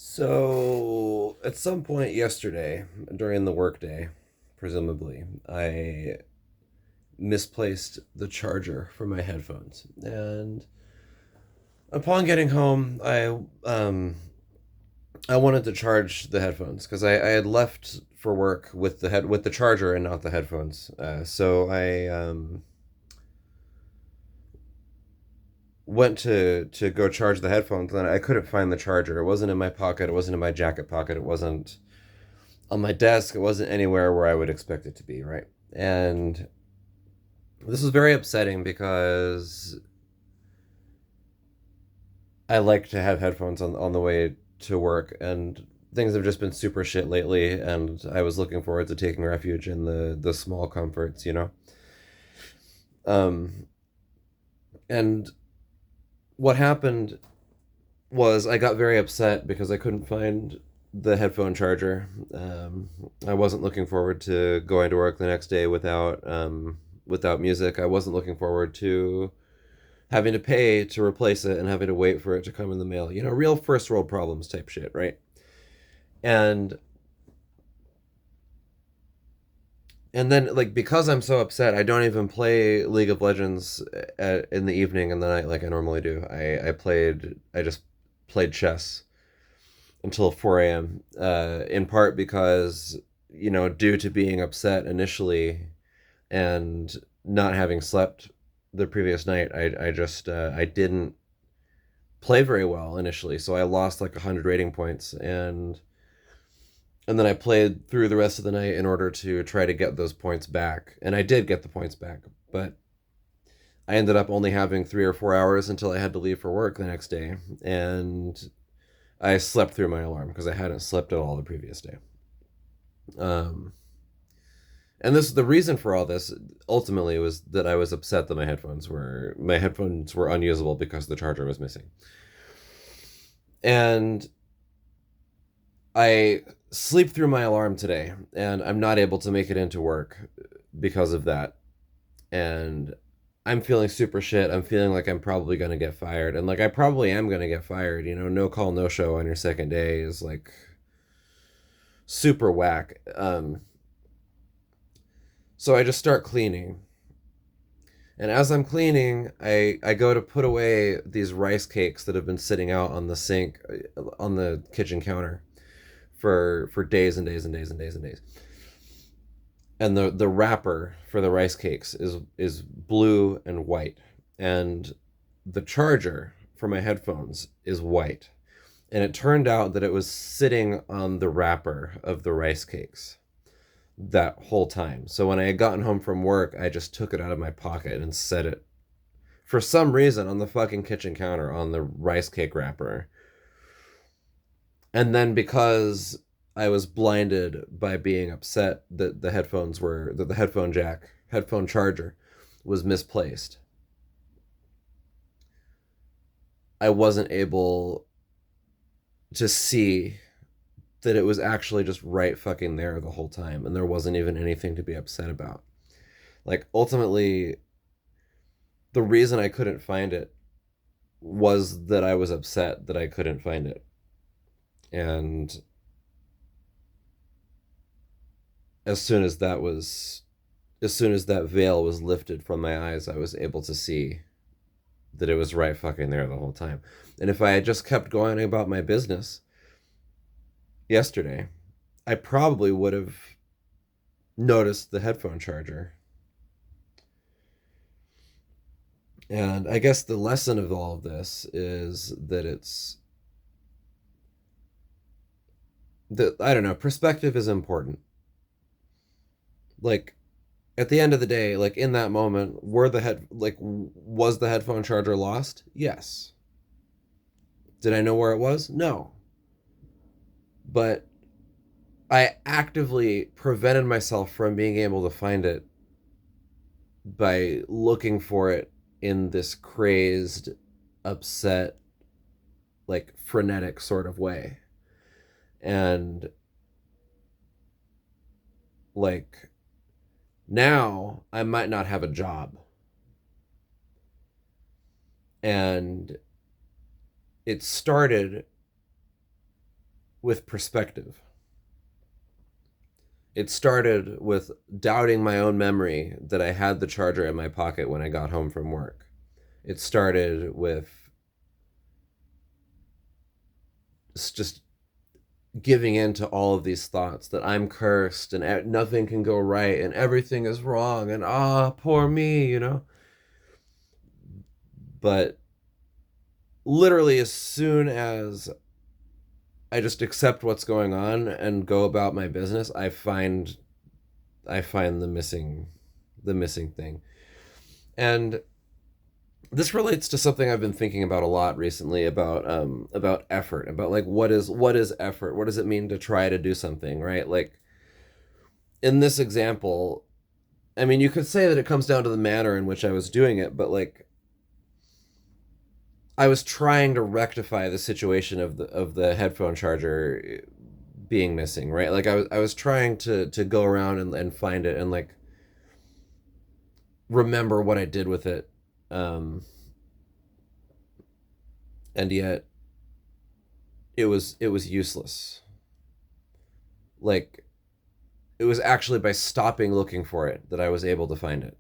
So, at some point yesterday, during the workday, presumably, I misplaced the charger for my headphones. And upon getting home, I wanted to charge the headphones because I had left for work with the charger and not the headphones. So I went to go charge the headphones, and I couldn't find the charger. It wasn't in my pocket. It wasn't in my jacket pocket. It wasn't on my desk. It wasn't anywhere where I would expect it to be, right? And this was very upsetting because I like to have headphones on the way to work, and things have just been super shit lately, and I was looking forward to taking refuge in the small comforts. Um, and what happened was I got very upset because I couldn't find the headphone charger. I wasn't looking forward to going to work the next day without music. I wasn't looking forward to having to pay to replace it and having to wait for it to come in the mail. Real first world problems type shit, right? And and then like because I'm so upset, I don't even play League of Legends in the evening and the night like I normally do. I just played chess until 4 a.m. In part because due to being upset initially and not having slept the previous night, I didn't play very well initially, so I lost like 100 rating points, and then I played through the rest of the night in order to try to get those points back, and I did get the points back, but I ended up only having 3 or 4 hours until I had to leave for work the next day, and I slept through my alarm because I hadn't slept at all the previous day. Um, and this the reason for all this ultimately was that I was upset that my headphones were unusable because the charger was missing, and I sleep through my alarm today, and I'm not able to make it into work because of that. And I'm feeling super shit. I'm feeling like I'm probably going to get fired. And like I probably am going to get fired. No call, no show on your second day is like super whack. So I just start cleaning. And as I'm cleaning, I go to put away these rice cakes that have been sitting out on the sink, on the kitchen counter for days and days and days and days and days. And the wrapper for the rice cakes is blue and white, and the charger for my headphones is white. And it turned out that it was sitting on the wrapper of the rice cakes that whole time. So when I had gotten home from work, I just took it out of my pocket and set it for some reason on the fucking kitchen counter on the rice cake wrapper. And then because I was blinded by being upset that the headphone charger was misplaced, I wasn't able to see that it was actually just right fucking there the whole time, and there wasn't even anything to be upset about. Like ultimately, the reason I couldn't find it was that I was upset that I couldn't find it. And as soon as that was as soon as that veil was lifted from my eyes, I was able to see that it was right fucking there the whole time. And if I had just kept going about my business yesterday, I probably would have noticed the headphone charger. And I guess the lesson of all of this is that I don't know, perspective is important. Like at the end of the day, like in that moment, was the headphone charger lost? Yes. Did I know where it was? No. But I actively prevented myself from being able to find it by looking for it in this crazed, upset, like frenetic sort of way. And like now I might not have a job. And it started with perspective. It started with doubting my own memory that I had the charger in my pocket when I got home from work. It started with just giving in to all of these thoughts that I'm cursed and nothing can go right and everything is wrong and poor me, But literally, as soon as I just accept what's going on and go about my business, I find the missing thing. And this relates to something I've been thinking about a lot recently about effort, about like what is effort? What does it mean to try to do something, right? Like in this example, I mean, you could say that it comes down to the manner in which I was doing it, but like I was trying to rectify the situation of the headphone charger being missing, right? Like I was trying to go around and find it and like remember what I did with it. Um and yet it was useless. Like it was actually by stopping looking for it that I was able to find it.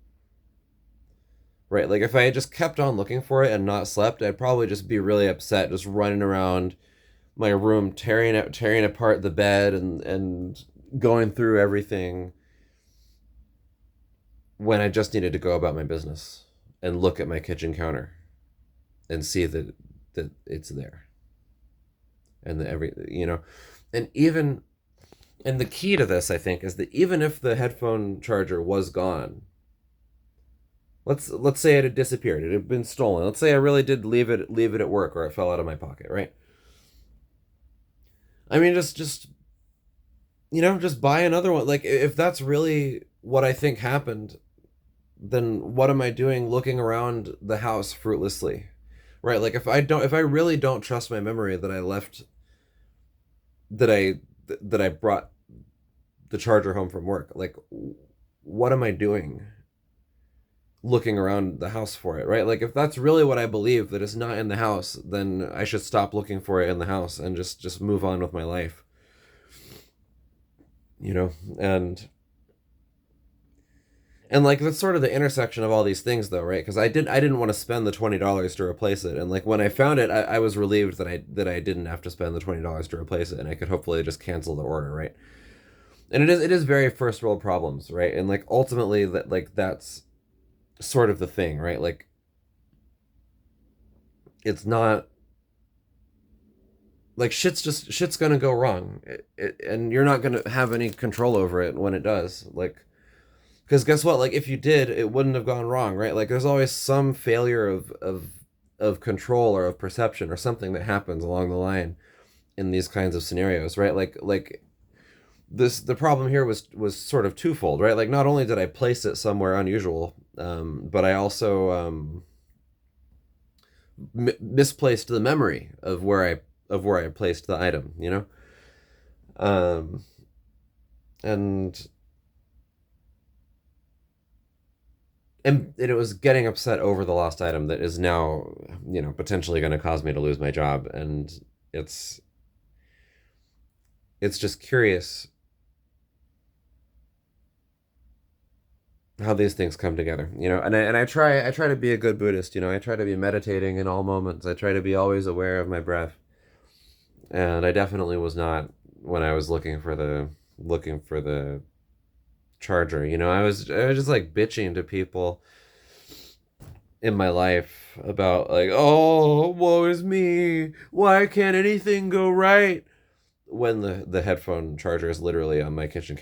Right? Like if I had just kept on looking for it and not slept, I'd probably just be really upset, just running around my room, tearing apart the bed and going through everything when I just needed to go about my business and look at my kitchen counter and see that it's there and the every and even and the key to this, I think, is that even if the headphone charger was gone, let's say it had disappeared, it had been stolen. Let's say I really did leave it at work or it fell out of my pocket, right? I mean, just buy another one. Like if that's really what I think happened, then what am I doing looking around the house fruitlessly? Right? Like if I really don't trust my memory that I left that I brought the charger home from work, like what am I doing looking around the house for it, right? Like if that's really what I believe, that it's not in the house, then I should stop looking for it in the house and just move on with my life, you know? And like that's sort of the intersection of all these things though, right? Because I didn't want to spend the $20 to replace it. And like when I found it, I was relieved that I didn't have to spend the $20 to replace it and I could hopefully just cancel the order, right? And it is very first world problems, right? And like ultimately that's sort of the thing, right? Like it's not like shit's gonna go wrong, and you're not gonna have any control over it when it does. Like, because guess what? Like, if you did, it wouldn't have gone wrong, right? Like, there's always some failure of control or of perception or something that happens along the line in these kinds of scenarios, right? Like the problem here was sort of twofold, right? Like, not only did I place it somewhere unusual, but I also misplaced the memory of where I placed the item, um, and and it was getting upset over the lost item that is now, potentially going to cause me to lose my job, and it's it's just curious how these things come together, and I try to be a good Buddhist, I try to be meditating in all moments. I try to be always aware of my breath, and I definitely was not when I was looking for the charger. I was just like bitching to people in my life about like, oh, woe is me, why can't anything go right, when the headphone charger is literally on my kitchen